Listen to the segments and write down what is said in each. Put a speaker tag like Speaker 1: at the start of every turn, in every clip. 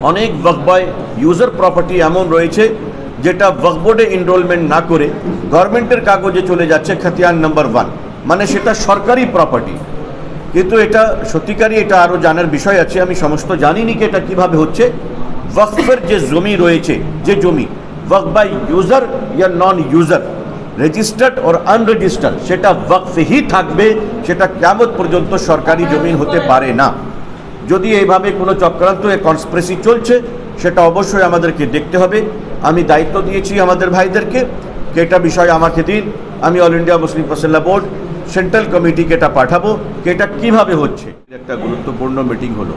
Speaker 1: অনেক ওয়াকফ by user property এমন রয়েছে যেটা ওয়াকফ বোর্ডে এনরোলমেন্ট না করে গভর্নমেন্টের কাগজে চলে যাচ্ছে খতিয়ান নাম্বার 1, মানে সেটা সরকারি প্রপার্টি। কিন্তু এটা সত্যিকারই এটা আরও জানার বিষয় আছে, আমি সমস্ত জানিনি কি এটা কীভাবে হচ্ছে। ওয়াকফের যে জমি রয়েছে, যে জমি ওয়াকফ বাই ইউজার ইয়া non user, registered or unregistered, সেটা ওয়াকফেই থাকবে, সেটা কিয়ামত পর্যন্ত সরকারি জমিন হতে পারে না। যদি এইভাবে কোনো চক্রান্ত কনস্পিরেসি চলছে সেটা অবশ্যই আমাদেরকে দেখতে হবে। আমি দায়িত্ব দিয়েছি আমাদের ভাইদেরকে যে এটা বিষয় আমাকে দিন, আমি অল ইন্ডিয়া মুসলিম ফাসিলা বোর্ড সেন্ট্রাল কমিটিকে এটা পাঠাবো যে এটা কীভাবে হচ্ছে। একটা গুরুত্বপূর্ণ মিটিং হলো,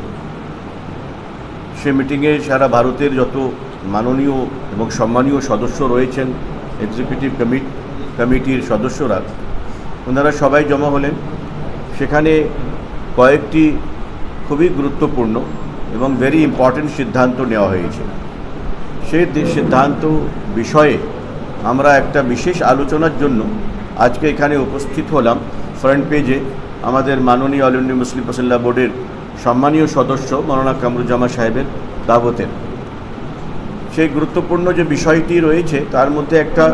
Speaker 1: সে মিটিংয়ে সারা ভারতের যত মাননীয় এবং সম্মানীয় সদস্য রয়েছেন, এক্সিকিউটিভ কমিটির সদস্যরা, ওনারা সবাই জমা হলেন। সেখানে কয়েকটি খুবই গুরুত্বপূর্ণ এবং ভেরি ইম্পর্টেন্ট সিদ্ধান্ত নেওয়া হয়েছে। সেই সিদ্ধান্ত বিষয়ে আমরা একটা বিশেষ আলোচনার জন্য আজকে এখানে উপস্থিত হলাম। ফ্রন্ট পেজে আমাদের মাননীয় অল ইন্ডিয়া মুসলিম ফাসিলা বোর্ডের সম্মানীয় সদস্য মৌলানা কামরুজ্জামান সাহেবের দাওয়াতের সেই গুরুত্বপূর্ণ যে বিষয়টি রয়েছে তার মধ্যে একটা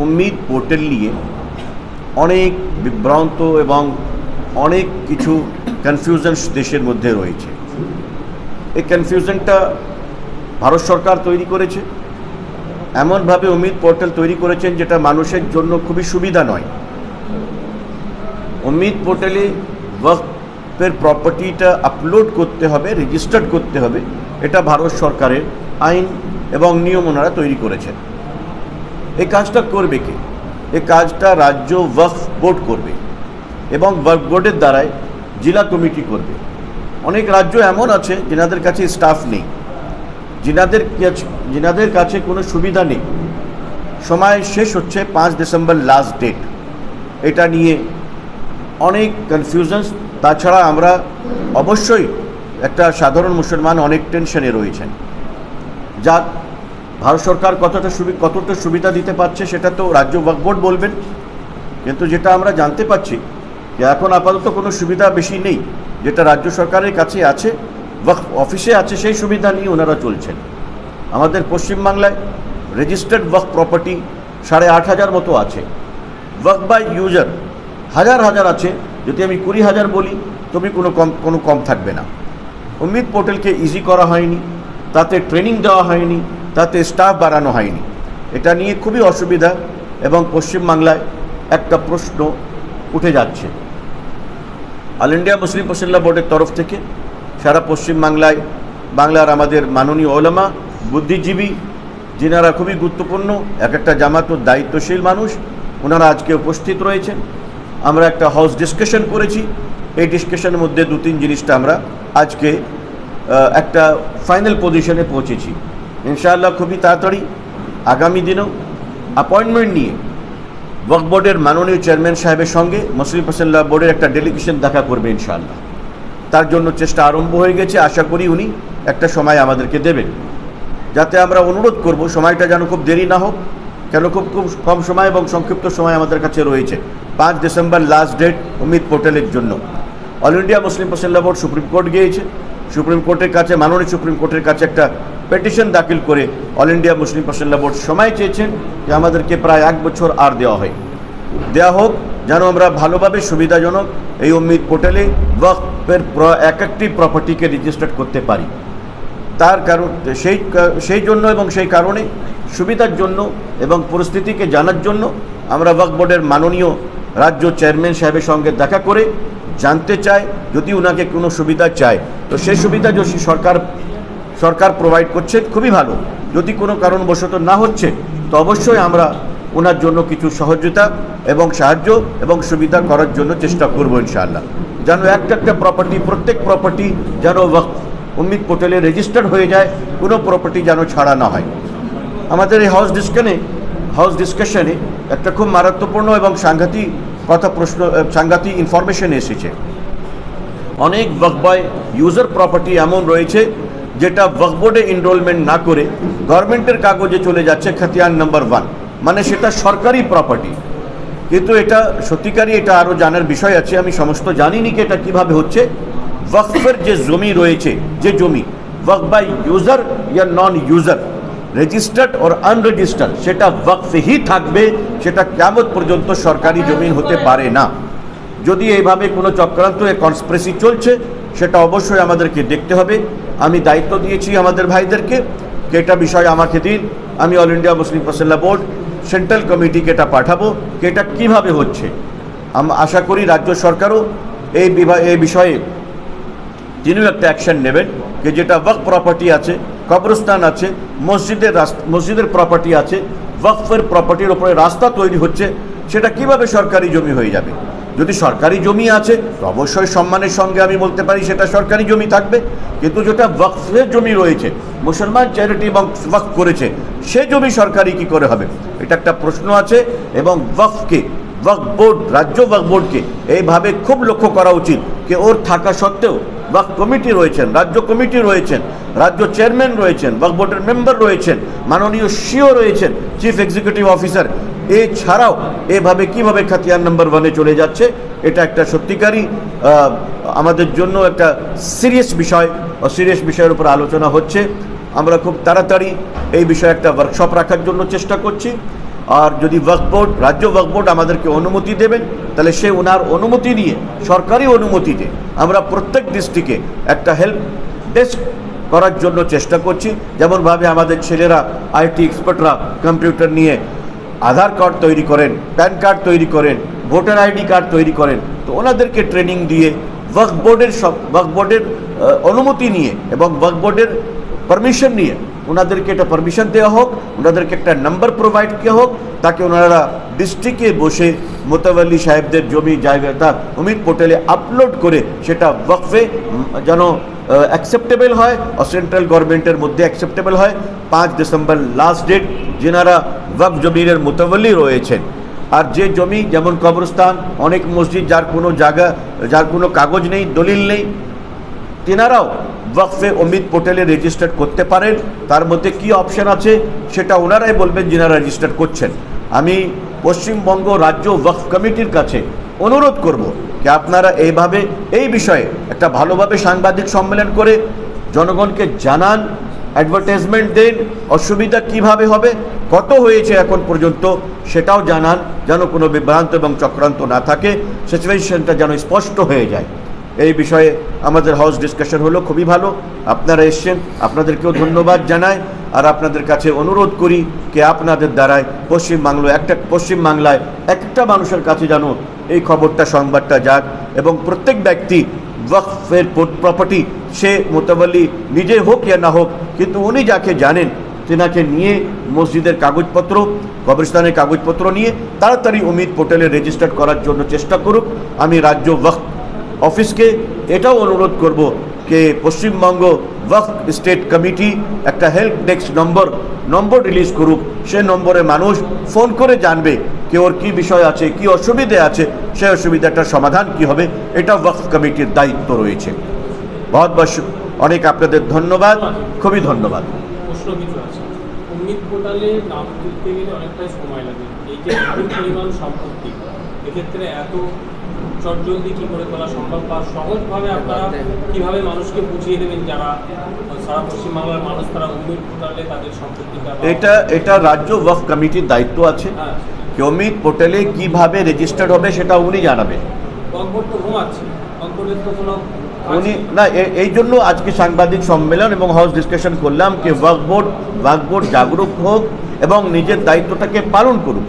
Speaker 1: উম্মিদ পোর্টাল নিয়ে অনেক বিভ্রান্ত এবং অনেক কিছু কনফিউশন দেশের মধ্যে রয়েছে। এই কনফিউশনটা ভারত সরকার তৈরি করেছে, এমনভাবে উম্মিদ পোর্টাল তৈরি করেছেন যেটা মানুষের জন্য খুবই সুবিধা নয়। উম্মিদ পোর্টালে ওয়াকফের প্রপার্টিটা আপলোড করতে হবে, রেজিস্টার্ড করতে হবে, এটা ভারত সরকারের আইন এবং নিয়ম ওনারা তৈরি করেছেন। এই কাজটা করবে কে? এই কাজটা রাজ্য ওয়াকফ বোর্ড করবে এবং ওয়াকফ বোর্ডের দ্বারাই জেলা কমিটি করবে। অনেক রাজ্য এমন আছে যেনাদের কাছে স্টাফ নেই, যেনাদের কাছে কোনো সুবিধা নেই। সময় শেষ হচ্ছে 5 ডিসেম্বর লাস্ট ডেট, এটা নিয়ে অনেক কনফিউশনস। তাছাড়া আমরা অবশ্যই একটা সাধারণ মুসলমান অনেক টেনশনে রয়েছেন। যা ভারত সরকার কতটা সুবিধা দিতে পারছে সেটা তো রাজ্য ওয়াকফ বোর্ড বলবেন, কিন্তু যেটা আমরা জানতে পারছি যে এখন আপাতত কোনো সুবিধা বেশি নেই। যেটা রাজ্য সরকারের কাছে আছে, ওয়াকফ অফিসে আছে, সেই সুবিধা নিয়ে ওনারা চলছেন। আমাদের পশ্চিমবাংলায় রেজিস্টার্ড ওয়াকফ প্রপার্টি 8,500 মতো আছে, ওয়াকফ বাই ইউজার হাজার আছে। যদি আমি 20,000 বলি তবে কোনো কম থাকবে না। উম্মিদ পোর্টালকে ইজি করা হয়নি, তাতে ট্রেনিং দেওয়া হয়নি, তাতে স্টাফ বাড়ানো হয়নি। এটা নিয়ে খুবই অসুবিধা এবং পশ্চিমবাংলায় একটা প্রশ্ন উঠে যাচ্ছে। অল ইন্ডিয়া মুসলিম ফাসিলা বোর্ডের তরফ থেকে সারা পশ্চিমবাংলায় বাংলার আমাদের মাননীয় ওলামা, বুদ্ধিজীবী, যিনারা খুবই গুরুত্বপূর্ণ, একটা জামাতের দায়িত্বশীল মানুষ, ওনারা আজকে উপস্থিত রয়েছেন। আমরা একটা হাউস ডিসকাশন করেছি। এই ডিসকাশনের মধ্যে 2-3 জিনিসটা আমরা আজকে একটা ফাইনাল পজিশনে পৌঁছেছি। ইনশাআল্লাহ খুবই তাড়াতাড়ি আগামী দিনেও অ্যাপয়েন্টমেন্ট নিয়ে ওয়াকফ বোর্ডের মাননীয় চেয়ারম্যান সাহেবের সঙ্গে মুসলিম ফাসিলা বোর্ডের একটা ডেলিগেশন দেখা করবে ইনশাআল্লাহ। তার জন্য চেষ্টা আরম্ভ হয়ে গেছে। আশা করি উনি একটা সময় আমাদেরকে দেবেন, যাতে আমরা অনুরোধ করব সময়টা যেন খুব দেরি না হোক, কেন খুব কম সময় এবং সংক্ষিপ্ত সময় আমাদের কাছে রয়েছে। 5 ডিসেম্বর লাস্ট ডেট উম্মিদ পোর্টালের জন্য। অল ইন্ডিয়া মুসলিম ফাসিলা বোর্ড সুপ্রিম কোর্ট গিয়েছে, সুপ্রিম কোর্টের কাছে, মাননীয় সুপ্রিম কোর্টের কাছে একটা পিটিশন দাখিল করে অল ইন্ডিয়া মুসলিম ফাসিলা বোর্ড সময় চেয়েছেন যে আমাদেরকে প্রায় 1 বছর আর দেওয়া হোক, যেন আমরা ভালোভাবে সুবিধাজনক এই উম্মিদ পোর্টালে ওয়াকফের একটি প্রপার্টিকে রেজিস্টার্ড করতে পারি। তার কারণ সেই জন্য এবং সেই কারণে সুবিধার জন্য এবং পরিস্থিতিকে জানার জন্য আমরা ওয়াকফ বোর্ডের মাননীয় রাজ্য চেয়ারম্যান সাহেবের সঙ্গে দেখা করে জানতে চাই, যদি ওনাকে কোনো সুবিধা চায় তো সেই সুবিধা যদি সরকার প্রোভাইড করছে খুবই ভালো। যদি কোনো কারণবশত না হচ্ছে তো অবশ্যই আমরা ওনার জন্য কিছু সহযোগিতা এবং সাহায্য এবং সুবিধা করার জন্য চেষ্টা করব ইনশাআল্লাহ। যেন একটা প্রপার্টি, প্রত্যেক প্রপার্টি যেন ওয়াকফ উম্মিদ পোর্টালে রেজিস্টার্ড হয়ে যায়, কোনো প্রপার্টি যেন ছাড়া না হয়। আমাদের এই হাউস ডিসকাশনে একটা খুব মারাত্মপূর্ণ এবং সাংঘাতিক ইনফরমেশন এসেছে। অনেক ওয়াকফ বাই ইউজার প্রপার্টি এমন রয়েছে যেটা ওয়াকফ বোর্ডে এনরোলমেন্ট না করে গভর্নমেন্টের কাগজে চলে যাচ্ছে খতিয়ান নাম্বার 1, মানে সেটা সরকারি প্রপার্টি। কিন্তু এটা সত্যিকারই এটা আরও জানার বিষয় আছে, আমি সমস্ত জানিনি কি এটা কীভাবে হচ্ছে। ওয়াকফের যে জমি রয়েছে, যে জমি ওয়াকফ বাই ইউজার ইয়া non user, registered or unregistered, সেটা ওয়াকফেই থাকবে, সেটা কিয়ামত পর্যন্ত সরকারি জমিন হতে পারে না। যদি এইভাবে কোনো চক্রান্ত কনস্পিরেসি চলছে, সেটা অবশ্যই আমাদেরকে দেখতে হবে। আমি দায়িত্ব দিয়েছি আমাদের ভাইদেরকে যে এটা বিষয় আমাকে দিন, আমি অল ইন্ডিয়া মুসলিম পার্সোনাল বোর্ড সেন্ট্রাল কমিটিকে এটা পাঠাবো যে এটা কীভাবে হচ্ছে। আশা করি রাজ্য সরকারও এই বিষয়ে তিনিও একটা অ্যাকশন নেবেন, যে যেটা ওয়াকফ প্রপার্টি আছে, কবরস্থান আছে, মসজিদের প্রপার্টি আছে, ওয়াকফের প্রপার্টির উপরে রাস্তা তৈরি হচ্ছে, সেটা কিভাবে সরকারি জমি হয়ে যাবে। যদি সরকারি জমি আছে তো অবশ্যই সম্মানের সঙ্গে আমি বলতে পারি সেটা সরকারি জমি থাকবে, কিন্তু যেটা ওয়াকফের জমি রয়েছে, মুসলমান চ্যারিটি এবং ওয়াকফ করেছে, সে জমি সরকারি কি করে হবে, এটা একটা প্রশ্ন আছে। এবং ওয়াকফকে, ওয়াকফ বোর্ড, রাজ্য ওয়াকফ বোর্ডকে এইভাবে খুব লক্ষ্য করা উচিত যে ওর থাকা সত্ত্বেও ওয়াকফ কমিটি রয়েছেন, রাজ্য কমিটি রয়েছেন, রাজ্য চেয়ারম্যান রয়েছেন, ওয়াকফ বোর্ডের মেম্বার রয়েছেন, মাননীয় সিও রয়েছেন, চিফ এক্সিকিউটিভ অফিসার, এছাড়াও এভাবে কিভাবে খাতিয়ান নাম্বার 1-এ চলে যাচ্ছে, এটা একটা সত্যিকারই আমাদের জন্য একটা সিরিয়াস বিষয়, সিরিয়াস বিষয়ের উপর আলোচনা হচ্ছে। আমরা খুব তাড়াতাড়ি এই বিষয়ে একটা ওয়ার্কশপ রাখার জন্য চেষ্টা করছি। আর যদি ওয়াকফ বোর্ড, রাজ্য ওয়াকফ বোর্ড আমাদেরকে অনুমতি দেবেন, তাহলে সে ওনার অনুমতি নিয়ে, সরকারি অনুমতিতে আমরা প্রত্যেক ডিস্ট্রিক্টে একটা হেল্প ডেস্ক করার জন্য চেষ্টা করছি। যেমনভাবে আমাদের ছেলেরা, আইটি এক্সপার্টরা কম্পিউটার নিয়ে আধার কার্ড তৈরি করেন, প্যান কার্ড তৈরি করেন, ভোটার আইডি কার্ড তৈরি করেন, তো ওনাদেরকে ট্রেনিং দিয়ে ওয়াকফ বোর্ডের অনুমতি নিয়ে এবং ওয়াকফ বোর্ডের পারমিশন নিয়ে ওনাদেরকে একটা পারমিশন দেওয়া হোক, ওনাদেরকে একটা নাম্বার প্রোভাইড করা হোক, তাকে ওনারা ডিস্ট্রিক্টে বসে মোতাওয়াল্লি সাহেবদের জমি জায়গাটা উমিদ পোর্টালে আপলোড করে সেটা ওয়াকফে যেন অ্যাকসেপ্টেবল হয় আর সেন্ট্রাল গভর্নমেন্টের মধ্যে অ্যাকসেপ্টেবল হয়। 5 ডিসেম্বর লাস্ট ডেট। যেনারা ওয়াকফ জমির মোতাওয়াল্লি রয়েছেন, আর যে জমি যেমন কবরস্থান, অনেক মসজিদ যার কোনো জায়গা, যার কোনো কাগজ নেই, দলিল নেই, তেনারাও ওয়াকফে উমিদ পোর্টালে রেজিস্টার করতে পারেন। তার মধ্যে কি অপশন আছে সেটা ওনারাই বলবেন যিনারা রেজিস্টার করছেন। আমি পশ্চিমবঙ্গ রাজ্য ওয়াকফ কমিটির কাছে অনুরোধ করব যে আপনারা এইভাবে এই বিষয়ে একটা ভালোভাবে সাংবাদিক সম্মেলন করে জনগণকে জানান, অ্যাডভার্টাইজমেন্ট দেন, অসুবিধা কিভাবে হবে, কত হয়েছে এখন পর্যন্ত সেটাও জানান, যেন কোনো বিভ্রান্ত এবং চক্রান্ত না থাকে, সিচুয়েশনটা যেন স্পষ্ট হয়ে যায়। এই বিষয়ে আমাদের হাউস ডিসকাশন হলো, খুবই ভালো, আপনারা এসছেন, আপনাদেরকেও ধন্যবাদ জানাই। আর আপনাদের কাছে অনুরোধ করি যে আপনাদের দ্বারায় পশ্চিমবাংলায় একটা মানুষের কাছে যেন এই খবরটা, সংবাদটা যাক, এবং প্রত্যেক ব্যক্তি ওয়াকফের প্রপার্টি, সে মোতাওয়াল্লি নিজে হোক ইয়া না হোক, কিন্তু উনি যাকে জানেন তেনাকে নিয়ে মসজিদের কাগজপত্র, কবরস্থানের কাগজপত্র নিয়ে তাড়াতাড়ি উমিদ পোর্টালে রেজিস্টার করার জন্য চেষ্টা করুক। আমি রাজ্য ওয়াকফ অফিসকে এটাও অনুরোধ করব যে পশ্চিমবঙ্গ ওয়াকফ স্টেট কমিটি একটা হেল্প ডেস্ক নম্বর রিলিজ করুক। সে নম্বরে মানুষ ফোন করে জানবে যে ওর কী বিষয় আছে, কি অসুবিধে আছে, সেই অসুবিধাটার সমাধান কি হবে, এটা ওয়াকফ কমিটির দায়িত্ব রয়েছে। অনেক আপনাদের ধন্যবাদ, খুবই ধন্যবাদ।
Speaker 2: প্রশ্ন কিছু আছে, উমিদ পোর্টালে নাম তুলতে গেলে অনেকটাই সময় লাগে, এই যে পরিমাণ সম্পত্তি, এক্ষেত্রে এত চটজলদি কী করে তোলা সম্ভব, বা সহজভাবে আপনারা কীভাবে মানুষকে বুঝিয়ে দেবেন যারা সারা পশ্চিমবাংলার মানুষ তারা উমিদ পোর্টালে তাদের সম্পত্তিটা,
Speaker 1: এটা রাজ্য ওয়াকফ কমিটির দায়িত্ব আছে। উমিদ পোর্টালে কিভাবে রেজিস্টার্ড হবে সেটা উনি জানাবেন।
Speaker 2: ওয়াকফ বোর্ড তো ঘুমাচ্ছে, ওয়াকফ বোর্ডের তো কোনো
Speaker 1: উনি না, এই জন্য আজকে সাংবাদিক সম্মেলন এবং হাউস ডিসকাশন করলাম যে ওয়াকফ বোর্ড জাগরুক হোক এবং নিজের দায়িত্বটাকে পালন করুক।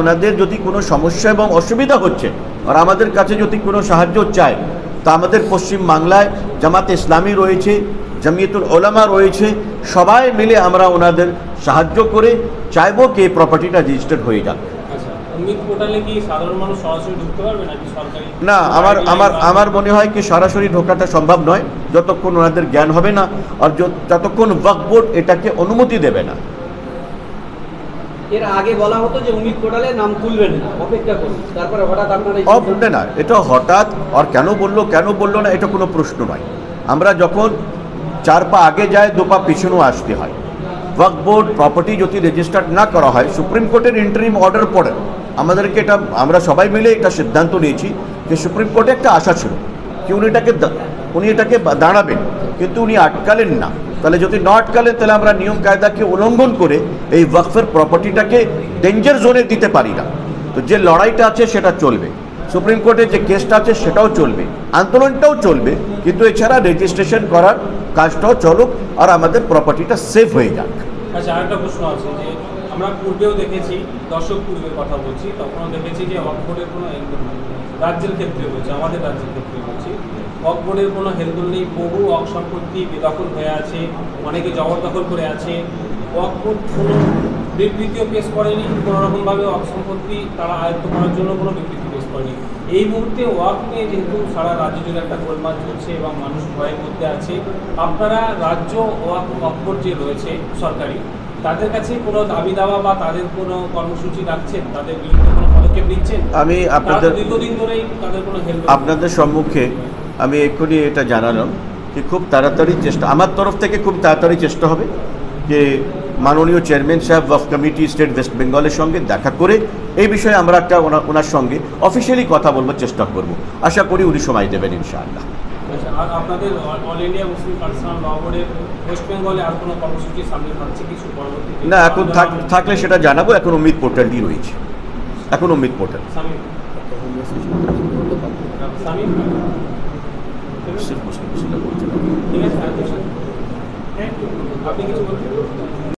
Speaker 1: ওনাদের যদি কোনো সমস্যা এবং অসুবিধা হচ্ছে আর আমাদের কাছে যদি কোনো সাহায্য চায়, তা আমাদের পশ্চিমবাংলায় জামাতে ইসলামী রয়েছে, জমিয়তুল উলামা রয়েছে, সবাই মিলে আমরা ওনাদের সাহায্য করে চাইবো যে এই প্রপার্টিটা রেজিস্টার্ড হয়ে যাক। না, আমার মনে হয় কি সরাসরি ঢোকাটা সম্ভব নয় যতক্ষণ ওনাদের জ্ঞান হবে না, আর যতক্ষণ ওয়াকফ বোর্ড এটাকে অনুমতি দেবে না।
Speaker 3: এর আগে বলা হতো যে উমিদ পোর্টালে নাম তুলবেন না, অপেক্ষা করুন, তারপরে হঠাৎ আপনারা
Speaker 1: না, এটা হঠাৎ আর কেন বললো না, এটা কোনো প্রশ্ন নয়। আমরা যখন 4 পা আগে যায় 2 পা পিছনেও আসতে হয়। ওয়াকফ বোর্ড প্রপার্টি যদি রেজিস্টার্ড না করা হয়, সুপ্রিম কোর্টের ইন্টারিম অর্ডার পড়ে আমাদেরকে, এটা আমরা সবাই মিলে এটা সিদ্ধান্ত নিয়েছি যে সুপ্রিম কোর্টে একটা আশা ছিল কি উনি এটাকে দাঁড়াবেন, কিন্তু উনি আটকালেন না। তাহলে যদি না আটকালেন তাহলে আমরা নিয়ম কায়দাকে উল্লঙ্ঘন করে এই ওয়াকফের প্রপার্টিটাকে ডেঞ্জার জোনে দিতে পারি না। তো যে লড়াইটা আছে সেটা চলবে, সুপ্রিম কোর্টে যে কেসটা আছে সেটাও চলবে, আন্দোলনটাও চলবে, কিন্তু এছাড়া রেজিস্ট্রেশন করার কাজটাও চলুক আর আমাদের প্রপার্টিটা সেফ হয়ে যাক।
Speaker 2: আচ্ছা, আরেকটা প্রশ্ন আছে যে আমরা পূর্বেও দেখেছি, দশক পূর্বের কথা বলছি, তখনও দেখেছি যে ওয়াকফ বোর্ডের কোনো রাজ্যের ক্ষেত্রে বলছি, আমাদের রাজ্যের ক্ষেত্রে বলছি, ওয়াকফ বোর্ডের কোনো হেলদোল নেই, বহু ওয়াকফ সম্পত্তি বেদখল হয়ে আছে, অনেকে জবরদখল করে আছে। ওয়াকফ বোর্ড কোনো বিবৃতিও পেশ করেনি, কোনো রকমভাবে ওয়াকফ সম্পত্তি তারা আয়ত্ত করার জন্য কোনো বিবৃতি পেশ করেনি। এই মুহূর্তে ওয়াকফ নিয়ে যেহেতু সারা রাজ্য জুড়ে একটা গোলমাল চলছে এবং মানুষ ভয়ের মধ্যে আছে, আপনারা রাজ্য ওয়াকফ বোর্ড যে রয়েছে সরকারি, তাদের কাছে কোনো দাবি দাওয়া বা তাদের কোনো কর্মসূচি রাখছেন, তাদের বিরুদ্ধে কোনো পদক্ষেপ নিচ্ছেন?
Speaker 1: আমি
Speaker 2: দীর্ঘদিন ধরেই তাদের কোনো হেল্প
Speaker 1: আপনাদের সম্মুখে আমি এক্ষুনি এটা জানালাম যে খুব তাড়াতাড়ি চেষ্টা, আমার তরফ থেকে খুব তাড়াতাড়ি চেষ্টা হবে যে মাননীয় চেয়ারম্যান সাহেব ওয়াকফ কমিটি স্টেট ওয়েস্ট বেঙ্গলের সঙ্গে দেখা করে এই বিষয়ে আমরা একটা ওনার সঙ্গে অফিসিয়ালি কথা বলবার চেষ্টা করব। আশা করি উনি সময় দেবেন ইনশাআল্লাহ।
Speaker 2: আর আপনাদের অল ইন্ডিয়া মুসলিম পার্সোনাল ল বোর্ডের ওয়েস্ট বেঙ্গলে আর কোনো কর্মসূচি সামনে থাকছে কিছু পরবর্তী?
Speaker 1: না, এখন থাকলে সেটা জানাবো। এখন উম্মিদ পোর্টালটি রয়েছে, এখন উম্মিদ পোর্টাল।
Speaker 2: সামিম ঠিক আছে, আপনি কিছু বলছেন?